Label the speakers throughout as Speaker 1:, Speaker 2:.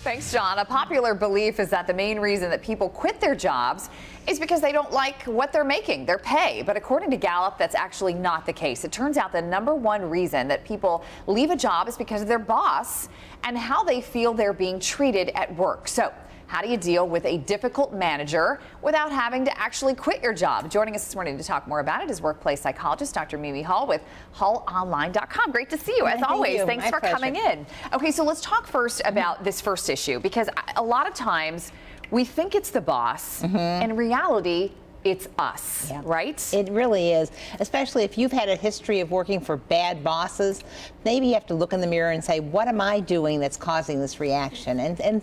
Speaker 1: Thanks, John. A popular belief is that the main reason that people quit their jobs is because they don't like what they're making, their pay. But according to Gallup, that's actually not the case. It turns out the #1 reason that people leave a job is because of their boss and how they feel they're being treated at work. So how do you deal with a difficult manager without having to actually quit your job? Joining us this morning to talk more about it is workplace psychologist Dr. Mimi Hall with hullonline.com. Great to see you, as always. Thanks for coming in. Okay, so let's talk first about this first issue, because a lot of times we think it's the boss. In reality, it's us, right?
Speaker 2: It really is, especially if you've had a history of working for bad bosses. Maybe you have to look in the mirror and say, what am I doing that's causing this reaction? And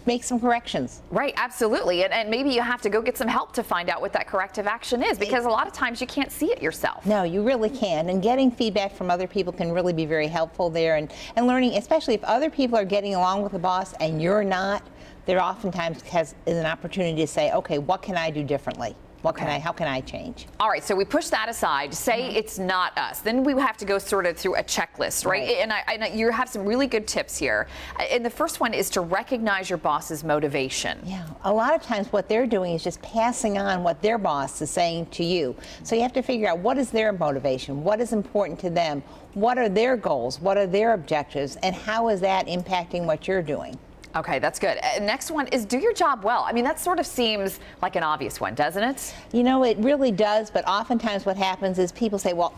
Speaker 2: make some corrections.
Speaker 1: Right, absolutely. And maybe you have to go get some help to find out what that corrective action is, because a lot of times you can't see it yourself.
Speaker 2: No, you really can. And getting feedback from other people can really be very helpful there. And learning, especially if other people are getting along with the boss and you're not, there oftentimes is an opportunity to say, okay, what can I do differently? How can I change?
Speaker 1: All right, so we push that aside, say it's not us. Then we have to go sort of through a checklist, right? And you have some really good tips here. And the first one is to recognize your boss's motivation.
Speaker 2: Yeah, a lot of times what they're doing is just passing on what their boss is saying to you. So you have to figure out, what is their motivation? What is important to them? What are their goals? What are their objectives? And how is that impacting what you're doing?
Speaker 1: Okay, that's good. Next one is do your job well. I mean, that sort of seems like an obvious one, doesn't it?
Speaker 2: You know, it really does, but oftentimes what happens is people say, well,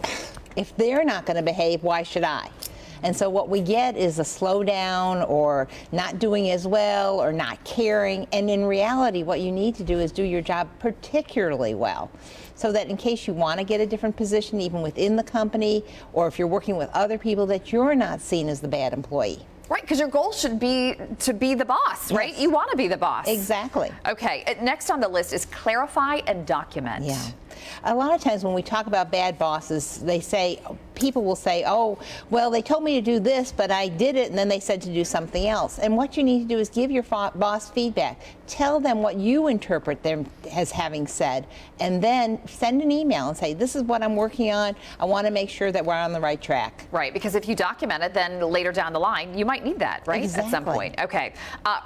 Speaker 2: if they're not going to behave, why should I? And so what we get is a slowdown, or not doing as well, or not caring. And in reality, what you need to do is do your job particularly well, so that in case you want to get a different position, even within the company, or if you're working with other people, that you're not seen as the bad employee.
Speaker 1: Right, because your goal should be to be the boss, right? You want to be the boss.
Speaker 2: Exactly.
Speaker 1: Okay, next on the list is clarify and document.
Speaker 2: Yeah. A lot of times when we talk about bad bosses, people will say, oh, well, they told me to do this, but I did it, and then they said to do something else. And what you need to do is give your boss feedback. Tell them what you interpret them as having said, and then send an email and say, this is what I'm working on. I want to make sure that we're on the right track.
Speaker 1: Right, because if you document it, then later down the line, you might need that, right?
Speaker 2: Exactly.
Speaker 1: At some point. Okay.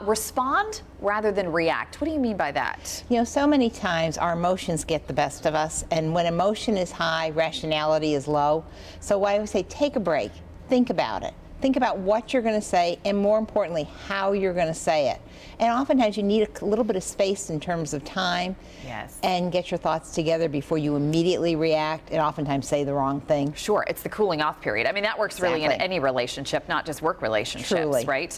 Speaker 1: Respond rather than react. What do you mean by that?
Speaker 2: You know, so many times our emotions get the best of us, and when emotion is high, rationality is low. So I always say, take a break, think about it. Think about what you're going to say, and more importantly, how you're going to say it. And oftentimes you need a little bit of space in terms of time.
Speaker 1: Yes.
Speaker 2: And get your thoughts together before you immediately react and oftentimes say the wrong thing.
Speaker 1: Sure, it's the cooling off period. I mean, that works really in any relationship, not just work relationships,
Speaker 2: Truly.
Speaker 1: Right?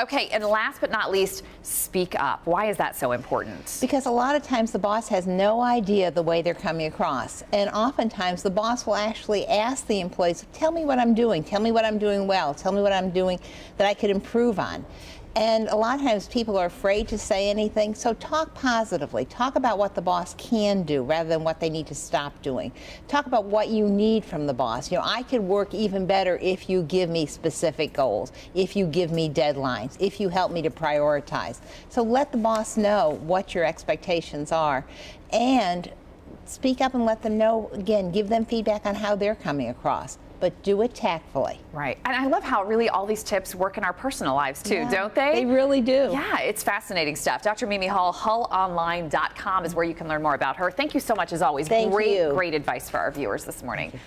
Speaker 1: Okay, and last but not least, speak up. Why is that so important?
Speaker 2: Because a lot of times the boss has no idea the way they're coming across. And oftentimes the boss will actually ask the employees, tell me what I'm doing, tell me what I'm doing well, tell me what I'm doing that I could improve on. And a lot of times people are afraid to say anything, so talk positively. Talk about what the boss can do rather than what they need to stop doing. Talk about what you need from the boss. You know, I could work even better if you give me specific goals, if you give me deadlines, if you help me to prioritize. So let the boss know what your expectations are, and speak up and let them know, again, give them feedback on how they're coming across. But do it tactfully.
Speaker 1: Right. And I love how really all these tips work in our personal lives too, don't they?
Speaker 2: They really do.
Speaker 1: Yeah, it's fascinating stuff. Dr. Mimi Hall, hullonline.com is where you can learn more about her. Thank you so much, as always.
Speaker 2: Thank you.
Speaker 1: Great advice for our viewers this morning.